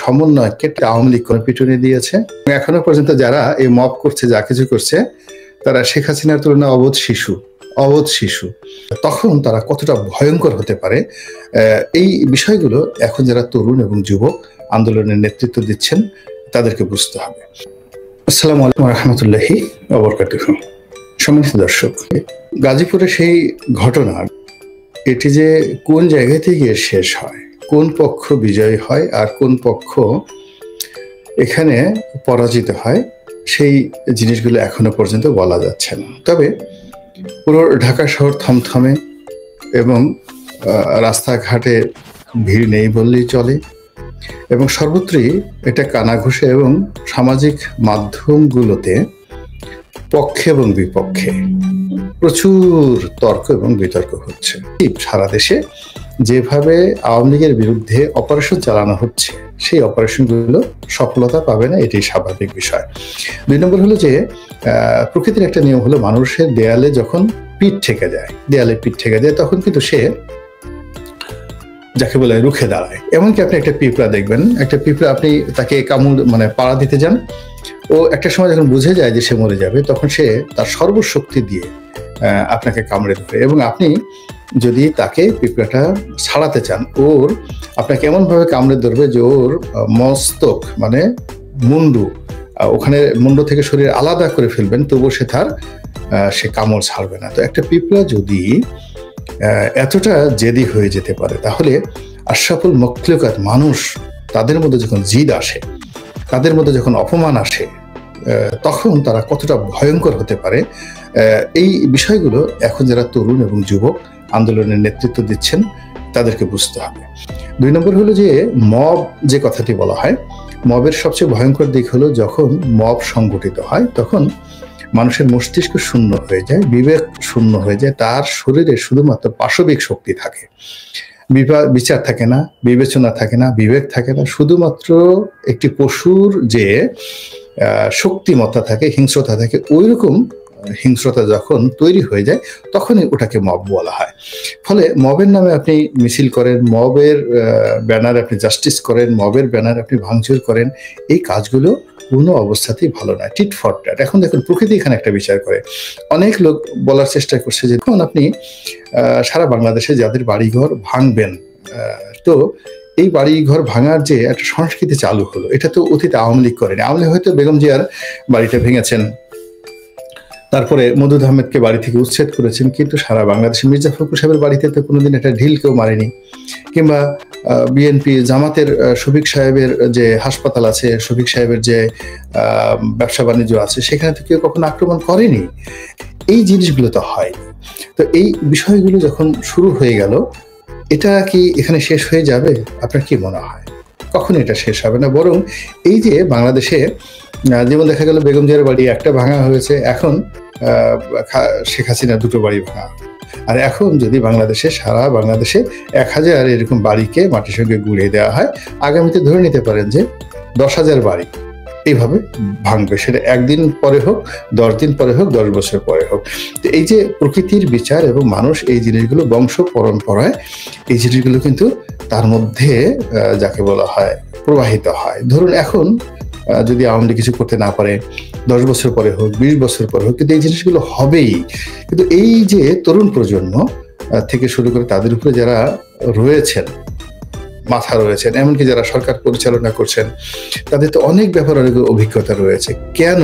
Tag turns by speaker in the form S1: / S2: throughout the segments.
S1: সমন্বয়কে আওয়ামী লীগ পিটুনি দিয়েছে। এখনো পর্যন্ত যারা এই মব করছে, যা কিছু করছে, তারা শেখ হাসিনার তুলনায় অবোধ শিশু। তখন তারা কতটা ভয়ঙ্কর হতে পারে, এই বিষয়গুলো এখন যারা তরুণ এবং যুবক আন্দোলনের নেতৃত্ব দিচ্ছেন তাদেরকে বুঝতে হবে। আসসালামু আলাইকুম রহমতুল্লাহি ওয়া বারাকাতুহু। সম্মানিত দর্শক, গাজীপুরে সেই ঘটনা, এটি যে কোন জায়গাতে গিয়ে শেষ হয়, কোন পক্ষ বিজয়ী হয় আর কোন পক্ষ এখানে পরাজিত হয়, সেই জিনিসগুলো এখনো পর্যন্ত বলা যাচ্ছে না। তবে পুরো ঢাকা শহর থমথমে এবং রাস্তাঘাটে ভিড় নেই বললেই চলে, এবং সর্বত্রই এটা কানাঘুষে এবং সামাজিক মাধ্যমগুলোতে পক্ষে এবং বিপক্ষে প্রচুর তর্ক এবং বিতর্ক হচ্ছে। সারা দেশে যেভাবে আওয়ামী লীগের বিরুদ্ধে অপারেশন চালানো হচ্ছে, সেই অপারেশনগুলো সফলতা পাবে না, এটি স্বাভাবিক বিষয়। 2 নম্বর হলো যে প্রকৃতির একটা নিয়ম হলো, মানুষের দেয়ালে যখন পিঠ ঠেকে যায় তখন কিন্তু সে যাকে বলে রুখে দাঁড়ায়। এমনকি আপনি একটা পিঁপড়া দেখবেন, একটা পিঁপড়া আপনি তাকে কামড় পাড়া দিতে যান, ও একটা সময় যখন বুঝে যায় যে সে মরে যাবে, তখন সে তার সর্বশক্তি দিয়ে আপনাকে কামড়ে ধরে। এবং আপনি যদি তাকে পিঁপড়াটা ছাড়াতে চান, আপনাকে এমনভাবে কামড়ে ধরবে যে ওর মস্তক মুন্ডু, ওখানে মুন্ডু থেকে শরীর আলাদা করে ফেলবেন, তবুও সে কামড় ছাড়বে না। তো একটা পিঁপড়া যদি এতটা জেদি হয়ে যেতে পারে, তাহলে আশরাফুল মখলুকাত মানুষ, তাদের মধ্যে যখন জিদ আসে, তাদের মধ্যে যখন অপমান আসে, তখন তারা কতটা ভয়ঙ্কর হতে পারে, এই বিষয়গুলো এখন যারা তরুণ এবং যুবক আন্দোলনের নেতৃত্ব দিচ্ছেন তাদেরকে বুঝতে হবে। 2 নম্বর হলো যে মব যে কথাটি বলা হয়, মবের সবচেয়ে ভয়ঙ্কর দিক হলো যখন মব সংগঠিত হয়, তখন মানুষের মস্তিষ্ক শূন্য হয়ে যায়, বিবেক শূন্য হয়ে যায়, তার শরীরে শুধুমাত্র পাশবিক শক্তি থাকে, বিচার থাকে না, বিবেচনা থাকে না, বিবেক থাকে না, শুধুমাত্র একটি পশুর যে শক্তিমত্তা থাকে, হিংস্রতা থাকে, ওই রকম হিংস্রতা যখন তৈরি হয়ে যায় তখনই ওটাকে মব বলা হয়। ফলে মবের নামে আপনি মিছিল করেন, মবের ব্যানার আপনি জাস্টিস করেন, মবের ব্যানার আপনি ভাঙচুর করেন, এই কাজগুলো কোনো অবস্থাতেই ভালো নয়। Tit for tat. এখন দেখুন, প্রকৃতি এখানে একটা বিচার করে। অনেক লোক বলার চেষ্টা করছে যে এখন আপনি সারা বাংলাদেশে যাদের বাড়িঘর ভাঙবেন, তো এই বাড়িঘর ভাঙার যে একটা সংস্কৃতি চালু হলো, এটা তো অতীতে আওয়ামী লীগ করেনি। আওয়ামী লীগ হয়তো বেগম জিয়ার বাড়িটা ভেঙেছেন, তারপরে মওদুদ আহমেদকে বাড়ি থেকে উচ্ছেদ করেছেন, কিন্তু সারা বাংলাদেশে মির্জা ফখরুল সাহেবের বাড়িতে তো কোনোদিন একটা ঢিল কেউ মারেনি। কিংবা বিএনপি জামাতের শফিক সাহেবের যে হাসপাতাল আছে, শফিক সাহেবের যে ব্যবসা বাণিজ্য আছে, সেখানে তো কেউ কখনো আক্রমণ করেনি। এই জিনিসগুলো তো হয়নি। তো এই বিষয়গুলো যখন শুরু হয়ে গেল, এটা কি এখানে শেষ হয়ে যাবে? আপনার কি মনে হয়? কখন এটা শেষ হবে না, বরং এই যে বাংলাদেশে যেমন দেখা গেল বেগম জিয়ার বাড়ি একটা ভাঙা হয়েছে, এখন শেখ হাসিনার 2টো বাড়ি ভাঙা। আর এখন যদি সারা বাংলাদেশে 1000 এরকম বাড়িকে মাটির সঙ্গে গুঁড়িয়ে দেওয়া হয়, আগামীতে ধরে নিতে পারেন যে 10,000 বাড়ি এইভাবে ভাঙবে। সেটা 1 দিন পরে হোক, 10 দিন পরে হোক, 10 বছর পরে হোক। তো এই যে প্রকৃতির বিচার এবং মানুষ এই জিনিসগুলো বংশ পরম্পরায়, এই জিনিসগুলো কিন্তু তার মধ্যে যাকে বলা হয় প্রবাহিত হয়। ধরুন এখন যদি আওয়ামী লীগ কিছু করতে না পারে, 10 বছর পরে হোক, 20 বছর পরে হোক, কিন্তু এই জিনিসগুলো হবেই। কিন্তু এই যে তরুণ প্রজন্ম থেকে শুরু করে তাদের উপরে যারা মাথা রয়েছেন, এমনকি যারা সরকার পরিচালনা করছেন, তাদের তো অনেক ব্যাপারে অনেক অভিজ্ঞতা রয়েছে। কেন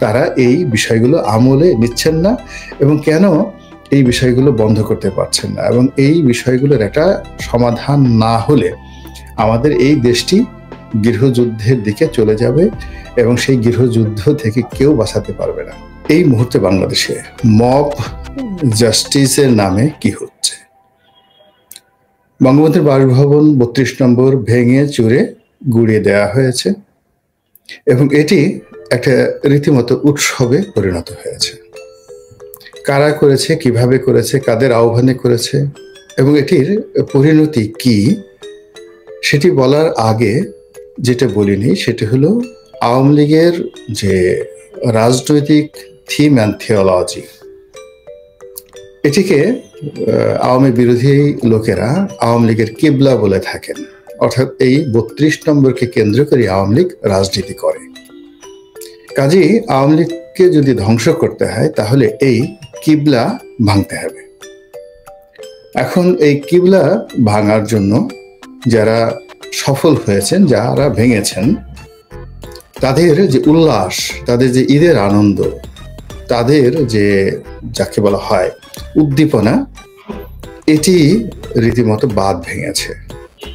S1: তারা এই বিষয়গুলো আমলে নিচ্ছেন না, এবং কেন এই বিষয়গুলো বন্ধ করতে পারছেন না? এবং এই বিষয়গুলোর একটা সমাধান না হলে আমাদের এই দেশটি গৃহযুদ্ধের দিকে চলে যাবে, এবং সেই গৃহযুদ্ধ থেকে কেউ বাঁচাতে পারবে না। এই মুহূর্তে বাংলাদেশে মব জাস্টিসের নামে কি হচ্ছে? বঙ্গবন্ধুর বাসভবন 32 নম্বর ভেঙে চুরে গুঁড়িয়ে দেওয়া হয়েছে, এবং এটি একটা রীতিমতো উৎসবে পরিণত হয়েছে। কারা করেছে, কিভাবে করেছে, কাদের আহ্বানে করেছে, এবং এটির পরিণতি কি, সেটি বলার আগে যেটা বলিনি সেটা হলো আওয়ামী লীগের যে রাজনৈতিক থিম অ্যান্ড থিওলজি, এটিকে আওয়ামী বিরোধী লোকেরা আওয়ামী লীগের কিবলা বলে থাকেন। অর্থাৎ এই 32 নম্বরকে কেন্দ্র করে আওয়ামী লীগ রাজনীতি করে। কাজেই আওয়ামী লীগকে যদি ধ্বংস করতে হয় তাহলে এই কিবলা ভাঙতে হবে। এখন এই কিবলা ভাঙার জন্য যারা সফল হয়েছেন, যারা ভেঙেছেন, তাদের যে উল্লাস, তাদের যে ঈদের আনন্দ, তাদের যে যাকে বলা হয় উদ্দীপনা, এটি রীতিমতো বাঁধ ভেঙেছে,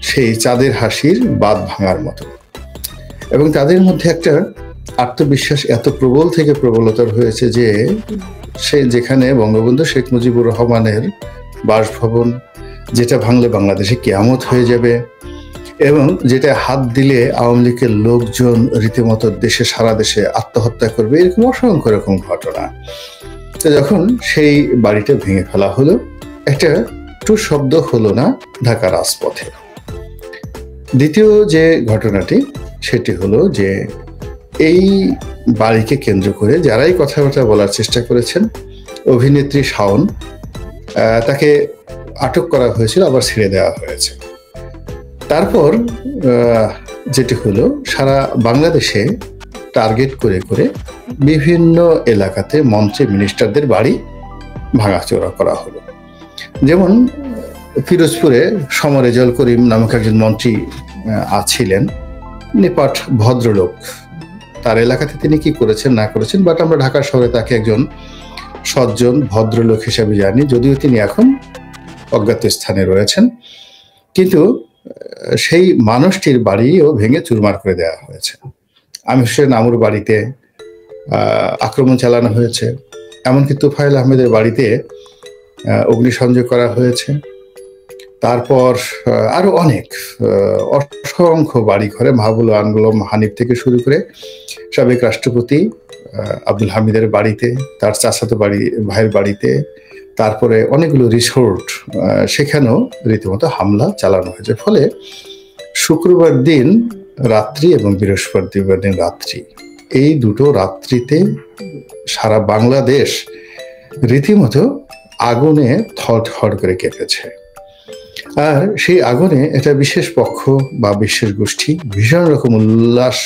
S1: সেই চাঁদের হাসির বাঁধ ভাঙার মতো। এবং তাদের মধ্যে একটা আত্মবিশ্বাস এত প্রবল থেকে প্রবলতর হয়েছে যে সে যেখানে বঙ্গবন্ধু শেখ মুজিবুর রহমানের বাসভবন, যেটা ভাঙলে বাংলাদেশে কিয়ামত হয়ে যাবে, এবং যেটা হাত দিলে আওয়ামী লীগের লোকজন রীতিমতো দেশে সারা দেশে আত্মহত্যা করবে, এরকম অসংখ্য রকম ঘটনা। তো যখন সেই বাড়িটা ভেঙে ফেলা হলো, একটা টু শব্দ হলো না ঢাকা রাজপথে। দ্বিতীয় যে ঘটনাটি সেটি হলো যে এই বাড়িকে কেন্দ্র করে যারাই কথাবার্তা বলার চেষ্টা করেছেন, অভিনেত্রী শাওন, তাকে আটক করা হয়েছিল, আবার ছেড়ে দেওয়া হয়েছে। তারপর যেটি হলো, সারা বাংলাদেশে টার্গেট করে করে বিভিন্ন এলাকাতে মন্ত্রী মিনিস্টারদের বাড়ি ভাঙাচোরা করা হলো। যেমন পিরোজপুরে সমরেজল করিম নামক একজন মন্ত্রী ছিলেন, নিপাট ভদ্রলোক। তার এলাকাতে তিনি কি করেছেন না করেছেন, বাট আমরা ঢাকা শহরে তাকে একজন সজ্জন ভদ্রলোক হিসেবে জানি, যদিও তিনি এখন অজ্ঞাত স্থানে রয়েছেন। কিন্তু সেই মানুষটির বাড়িও ভেঙে চুরমার করে দেওয়া হয়েছে। আমির হোসেন আমুর বাড়িতে আক্রমণ চালানো হয়েছে, এমনকি তুফাইল আহমেদের বাড়িতে অগ্নিসংযোগ করা হয়েছে। তারপর আরো অনেক অসংখ্য বাড়ি ঘরে, মাহবুব আলম হানিফ থেকে শুরু করে সাবেক রাষ্ট্রপতি আব্দুল হামিদের বাড়িতে, তার চাচাতো ভাইয়ের বাড়িতে, তারপরে অনেকগুলো রিসোর্ট, সেখানেও রীতিমতো হামলা চালানো হয়েছে। ফলে শুক্রবার দিন রাত্রি এবং বৃহস্পতিবার দিন রাত্রি, এই দুটো রাত্রিতে সারা বাংলাদেশ রীতিমতো আগুনে থরথর করে কেঁপেছে। আর সেই আগুনে একটা বিশেষ পক্ষ বা বিশেষ গোষ্ঠী ভীষণ রকম উল্লাস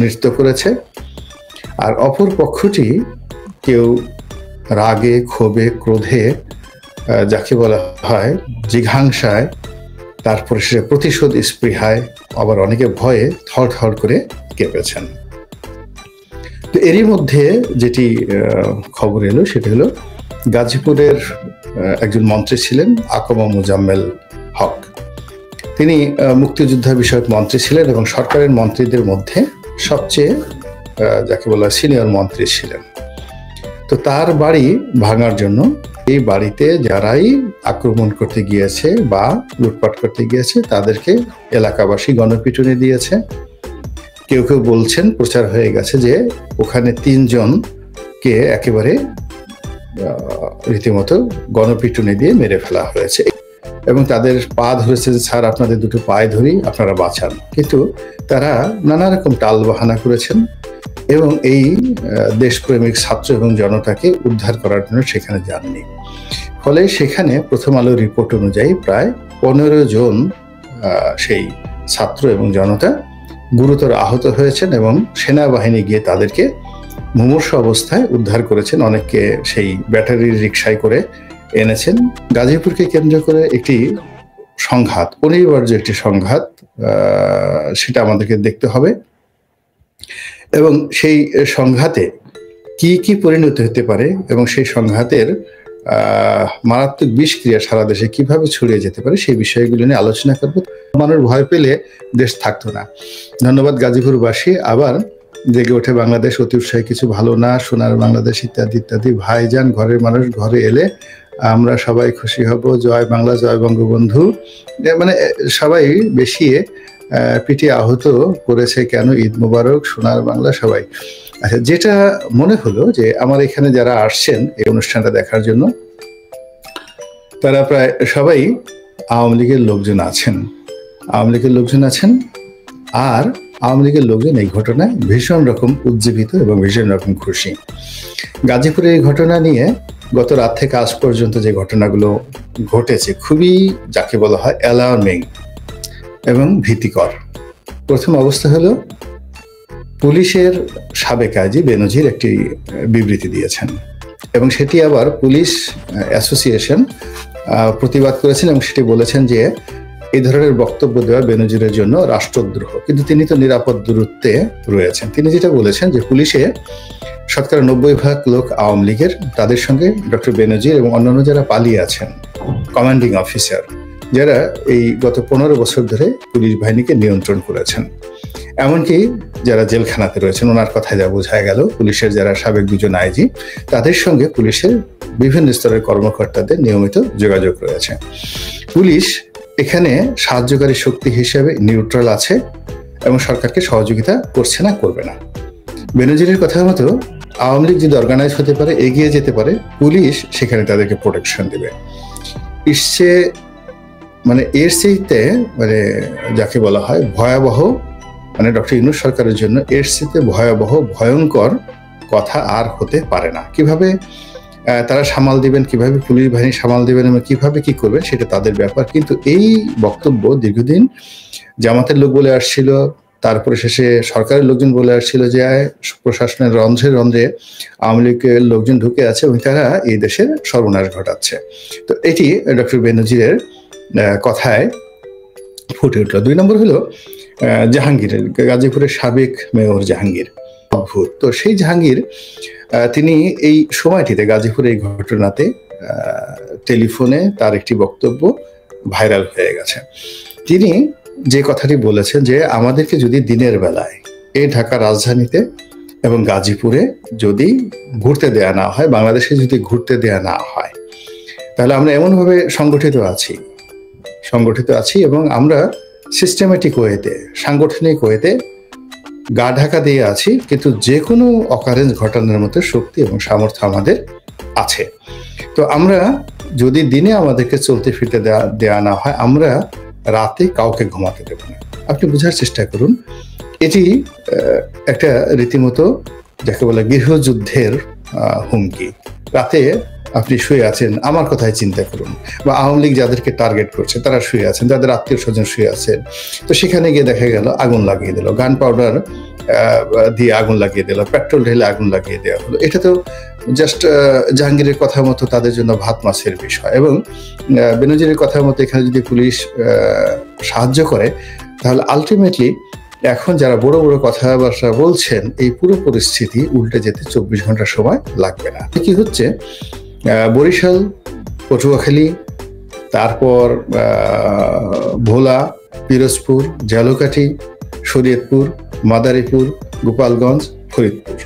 S1: নৃত্য করেছে, আর অপর পক্ষটি কেউ রাগে, ক্ষোভে, ক্রোধে, যাকে বলা হয় জিঘাংসায়, তারপরে সে প্রতিশোধ স্পৃহায়, আবার অনেকে ভয়ে থরথর করে কেঁপেছেন। তো এরই মধ্যে যেটি খবর এলো সেটা হলো, গাজীপুরের একজন মন্ত্রী ছিলেন আকমা মোজাম্মেল হক। তিনি মুক্তিযোদ্ধা বিষয়ক মন্ত্রী ছিলেন এবং সরকারের মন্ত্রীদের মধ্যে সবচেয়ে যাকে বলা সিনিয়র মন্ত্রী ছিলেন। তো তার বাড়ি ভাঙার জন্য এই বাড়িতে যারাই আক্রমণ করতে গিয়েছে বা লুটপাট করতে গিয়েছে তাদেরকে এলাকাবাসী গণপিটুনি দিয়েছে। কেউ কেউ বলছেন, প্রচার হয়ে গেছে যে ওখানে 3 জনকে একেবারে রীতিমতো গণপিটুনি দিয়ে মেরে ফেলা হয়েছে এবং তাদের পা ধরেছে যে স্যার আপনাদের দুটো পায়ে ধরি, আপনারা বাঁচান। কিন্তু তারা নানা রকম টাল বাহানা করেছেন এবং এই দেশপ্রেমিক ছাত্র এবং জনতাকে উদ্ধার করার জন্য সেখানে যাননি। ফলে সেখানে প্রথম আলোর রিপোর্ট অনুযায়ী প্রায় 15 জন সেই ছাত্র এবং জনতা গুরুতর আহত হয়েছেন এবং সেনাবাহিনী গিয়ে তাদেরকে মুমূর্ষু অবস্থায় উদ্ধার করেছেন। অনেককে সেই ব্যাটারির রিকশায় করে এনেছেন। গাজীপুরকে কেন্দ্র করে একটি সংঘাত, অনিবার্য একটি সংঘাত, সেটা আমাদেরকে দেখতে হবে এবং সেই সংঘাতে কি কি পরিণতি হতে পারে এবং সেই সংঘাতের মারাত্মক বিষক্রিয়া সারা দেশে কিভাবে ছড়িয়ে যেতে পারে সেই বিষয়গুলো নিয়ে আলোচনা করব। মানুষ ভয় পেলে দেশ থাকতো না। ধন্যবাদ গাজীপুরবাসী। আবার জেগে ওঠে বাংলাদেশ, অতি উৎসাহী কিছু ভালো না, সোনার বাংলাদেশ ইত্যাদি ইত্যাদি। ভাইজান, ঘরের মানুষ ঘরে এলে আমরা সবাই খুশি হব। জয় বাংলা, জয় বঙ্গবন্ধু। মানে সবাই বেশি পিটিয়ে আহত করেছে কেন, ঈদ মোবারক, সোনার বাংলা সবাই। আচ্ছা, যেটা মনে হলো যে আমার এখানে যারা আসছেন এই অনুষ্ঠানটা দেখার জন্য তারা প্রায় সবাই আওয়ামী লীগের লোকজন আছেন, আর আওয়ামী লীগের লোকজন এই ঘটনায় ভীষণ রকম উজ্জীবিত এবং ভীষণ রকম খুশি। গাজীপুরের এই ঘটনা নিয়ে গত রাত থেকে আজ পর্যন্ত যে ঘটনাগুলো ঘটেছে খুবই যাকে বলা হয় অ্যালার্মিং। এবং ভীতিকর। প্রথম অবস্থা হলো, পুলিশের সাবেক আইজি বেনজির একটি বিবৃতি দিয়েছেন এবং সেটি আবার পুলিশ অ্যাসোসিয়েশন প্রতিবাদ করেছেন এবং সেটি বলেছেন যে এই ধরনের বক্তব্য দেওয়া বেনজিরের জন্য রাষ্ট্রদ্রোহ। কিন্তু তিনি তো নিরাপদ দূরত্বে রয়েছেন। তিনি যেটা বলেছেন যে পুলিশে শতকরা 90% লোক আওয়ামী লীগের, তাদের সঙ্গে ডক্টর বেনজির এবং অন্যান্য যারা পালিয়ে আছেন কমান্ডিং অফিসার, যারা এই গত 15 বছর ধরে পুলিশ বাহিনীকে নিয়ন্ত্রণ করেছেন, এমনকি যারা জেলখানাতে রয়েছেন, ওনার কথায় যা বোঝা গেল, পুলিশের যারা সাবেক 2জন আইজি, তাদের সঙ্গে পুলিশের বিভিন্ন স্তরের কর্মকর্তাদের নিয়মিত যোগাযোগ রয়েছে। পুলিশ এখানে সাহায্যকারী শক্তি হিসেবে নিউট্রাল আছে এবং সরকারকে সহযোগিতা করছে না, করবে না। বেনজিরের কথা মতো আওয়ামী লীগ যদি অর্গানাইজ হতে পারে, এগিয়ে যেতে পারে, পুলিশ সেখানে তাদেরকে প্রোটেকশন দেবে। এর চেয়ে যাকে বলা হয় ভয়াবহ, ডক্টর ইউনূস সরকারের জন্য এর চেয়ে ভয়াবহ, ভয়ঙ্কর কথা আর হতে পারে না। কিভাবে তারা সামাল দিবেন, কিভাবে পুলিশ বাহিনী সামাল দিবেন এবং কিভাবে কি করবেন সেটা তাদের ব্যাপার। কিন্তু এই বক্তব্য দীর্ঘদিন জামাতের লোক বলে আসছিল, তারপরে শেষে সরকারের লোকজন বলে আসছিল যে প্রশাসনের রন্ধ্রে রন্ধ্রে আওয়ামী লীগের লোকজন ঢুকে আছে এবং তারা এই দেশের সর্বনাশ ঘটাচ্ছে। তো এটি ডক্টর বেনজিরের কথায় ফুটে উঠল। 2 নম্বর হলো জাহাঙ্গীরের, গাজীপুরের সাবেক মেয়র জাহাঙ্গীর। অদ্ভুত। তো সেই জাহাঙ্গীর তিনি এই সময়টিতে গাজীপুরের এই ঘটনাতে টেলিফোনে তার একটি বক্তব্য ভাইরাল হয়ে গেছে। তিনি যে কথাটি বলেছেন যে আমাদেরকে যদি দিনের বেলায় এই ঢাকা রাজধানীতে এবং গাজীপুরে যদি ঘুরতে দেয়া না হয়, বাংলাদেশে যদি ঘুরতে দেয়া না হয়, তাহলে আমরা এমনভাবে সংগঠিত আছি এবং আমরা সিস্টেমেটিক ওয়েতে, সাংগঠনিক ওয়েতে গা ঢাকা দিয়ে আছি, কিন্তু যে কোনো অকারেন্স ঘটানোর মতো শক্তি এবং সামর্থ্য আমাদের আছে। তো আমরা যদি দিনে আমাদেরকে চলতে ফিরতে দেয়া না হয়, আমরা রাতে কাউকে ঘুমাতে দেব না। আপনি বোঝার চেষ্টা করুন, এটি একটা রীতিমতো যাকে বলে গৃহযুদ্ধের হুমকি। রাতে আপনি শুয়ে আছেন, আমার কথাই চিন্তা করুন, বা আওয়ামী লীগ যাদেরকে টার্গেট করছে তারা শুয়ে আছেন, তাদের আত্মীয় স্বজন শুয়ে আছেন। তো সেখানে গিয়ে দেখা গেল আগুন লাগিয়ে দিল, গান পাউডার দিয়ে আগুন লাগিয়ে দিল, পেট্রোল ঢেলে আগুন লাগিয়ে দেওয়া হলো। এটা তো জাস্ট জাহাঙ্গীরের কথা মতো তাদের জন্য ভাত মাছের বিষয়। এবং বেনজিরের কথা মতো এখানে যদি পুলিশ সাহায্য করে, তাহলে আলটিমেটলি এখন যারা বড় বড় কথাবার্তা বলছেন, এই পুরো পরিস্থিতি উল্টে যেতে 24 ঘন্টা সময় লাগবে না। কি হচ্ছে, বরিশাল, পটুয়াখালী, তারপর ভোলা, পিরোজপুর, ঝালকাঠি, শরীয়তপুর, মাদারীপুর, গোপালগঞ্জ, ফরিদপুর,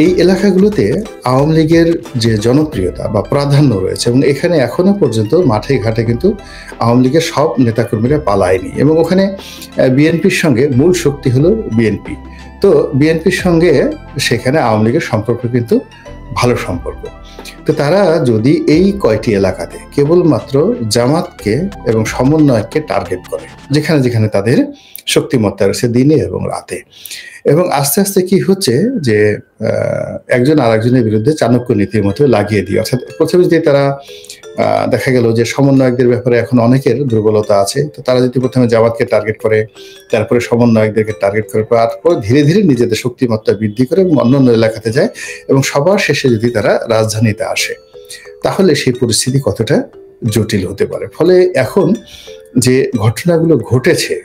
S1: এই এলাকাগুলোতে আওয়ামী লীগের যে জনপ্রিয়তা বা প্রাধান্য রয়েছে, এবং এখানে এখনো পর্যন্ত মাঠে ঘাটে কিন্তু আওয়ামী লীগের সব নেতাকর্মীরা পালায়নি, এবং ওখানে বিএনপির সঙ্গে মূল শক্তি হলো বিএনপি। তো বিএনপির সঙ্গে সেখানে আওয়ামী লীগের সম্পর্ক কিন্তু ভালো সম্পর্ক। তো তারা যদি এই কয়টি এলাকাতে কেবলমাত্র জামাতকে এবং সমন্বয়ককে টার্গেট করে, যেখানে যেখানে তাদের শক্তিমত্তা রয়েছে দিনে এবং রাতে, এবং আস্তে আস্তে কি হচ্ছে যে একজন আর একজনের বিরুদ্ধে চাণক্য নীতির মতো লাগিয়ে দিয়ে, অর্থাৎ প্রথমে যদি তারা দেখা গেল যে সমন্বয়কদের ব্যাপারে এখন অনেকের দুর্বলতা আছে, তো তারা যদি প্রথমে জামাতকে টার্গেট করে, তারপরে সমন্বয়কদেরকে টার্গেট করে, তারপর ধীরে ধীরে নিজেদের শক্তিমত্তা বৃদ্ধি করে এবং অন্যান্য এলাকাতে যায়, এবং সবার শেষে যদি তারা রাজধানীতে আসে, তাহলে সেই পরিস্থিতি কতটা জটিল হতে পারে। ফলে এখন যে ঘটনাগুলো ঘটেছে,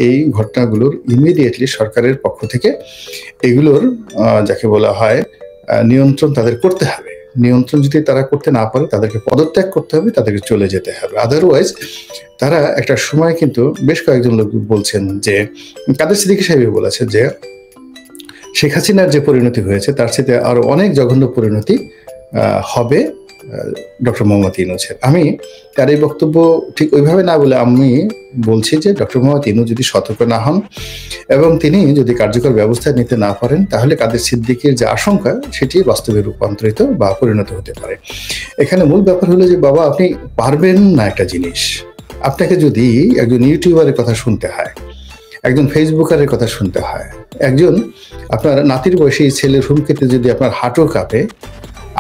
S1: এই ঘটনাগুলোর ইমিডিয়েটলি সরকারের পক্ষ থেকে এগুলোর যাকে বলা হয় নিয়ন্ত্রণ তাদের করতে হবে। নিয়ন্ত্রণ যদি তারা করতে না পারে, তাদেরকে পদত্যাগ করতে হবে, তাদেরকে চলে যেতে হবে। আদারওয়াইজ তারা একটা সময়, কিন্তু বেশ কয়েকজন লোক বলছেন যে, কাদের সিদ্দিকী সাহেব বলেছেন যে শেখ হাসিনার যে পরিণতি হয়েছে তার সাথে আরো অনেক জঘন্য পরিণতি হবে ডক্টর মোহাম্মদ ইউনূসের। আমি তার এই বক্তব্য ঠিক ওইভাবে না বলে আমি বলছি যে ডক্টর মোহাম্মদ ইউনূস যদি সতর্ক না হন এবং তিনি যদি কার্যকর ব্যবস্থা নিতে না পারেন, তাহলে কাদের সিদ্দিকীর যে আশঙ্কা সেটি বাস্তবে রূপান্তরিত বা পরিণত হতে পারে। এখানে মূল ব্যাপার হলো যে বাবা, আপনি পারবেন না একটা জিনিস। আপনাকে যদি একজন ইউটিউবারের কথা শুনতে হয়, একজন ফেসবুকারের কথা শুনতে হয়, একজন আপনার নাতির বয়সী ছেলের হুমকিতে যদি আপনার হাঁটু কাঁপে,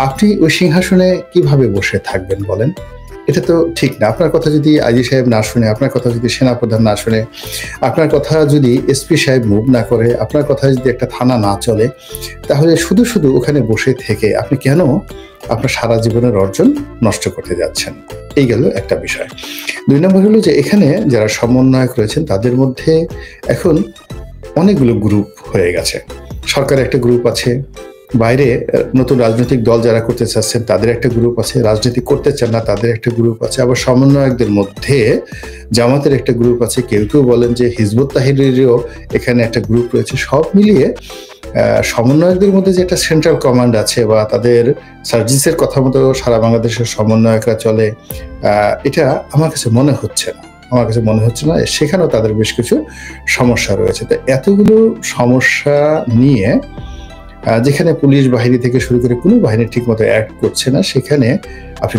S1: আপনি ওই সিংহাসনে কিভাবে বসে থাকবেন বলেন? এটা তো ঠিক না। আপনার কথা যদি আইজি সাহেব না শুনে, আপনার কথা যদি সেনাপ্রধান না শুনে, আপনার কথা যদি এসপি সাহেব মুভ না করে, আপনার কথা যদি একটা থানা না চলে, তাহলে শুধু শুধু ওখানে বসে থেকে আপনি কেন আপনার সারা জীবনের অর্জন নষ্ট করতে যাচ্ছেন? এই গেল একটা বিষয়। ২ নম্বর হলো যে এখানে যারা সমন্বয়ক রয়েছেন তাদের মধ্যে এখন অনেকগুলো গ্রুপ হয়ে গেছে। সরকারের একটা গ্রুপ আছে, বাইরে নতুন রাজনৈতিক দল যারা করতে চাচ্ছেন তাদের একটা গ্রুপ আছে, রাজনীতি করতে চান না তাদের একটা গ্রুপ আছে, আবার সমন্বয়কদের মধ্যে জামাতের একটা গ্রুপ আছে, কেউ কেউ বলেন যে হিজবুত তাহরিরেরও এখানে একটা গ্রুপ রয়েছে। সব মিলিয়ে সমন্বয়কদের মধ্যে যে একটা সেন্ট্রাল কমান্ড আছে বা তাদের সার্জিসের কথা মতো সারা বাংলাদেশের সমন্বয়করা চলে, এটা আমার কাছে মনে হচ্ছে না। সেখানেও তাদের বেশ কিছু সমস্যা রয়েছে। তো এতগুলো সমস্যা নিয়ে যেখানে পুলিশ বাহিনী থেকে শুরু করে কোনো বাহিনী ঠিক মতো অ্যাক্ট করছে না, সেখানে আপনি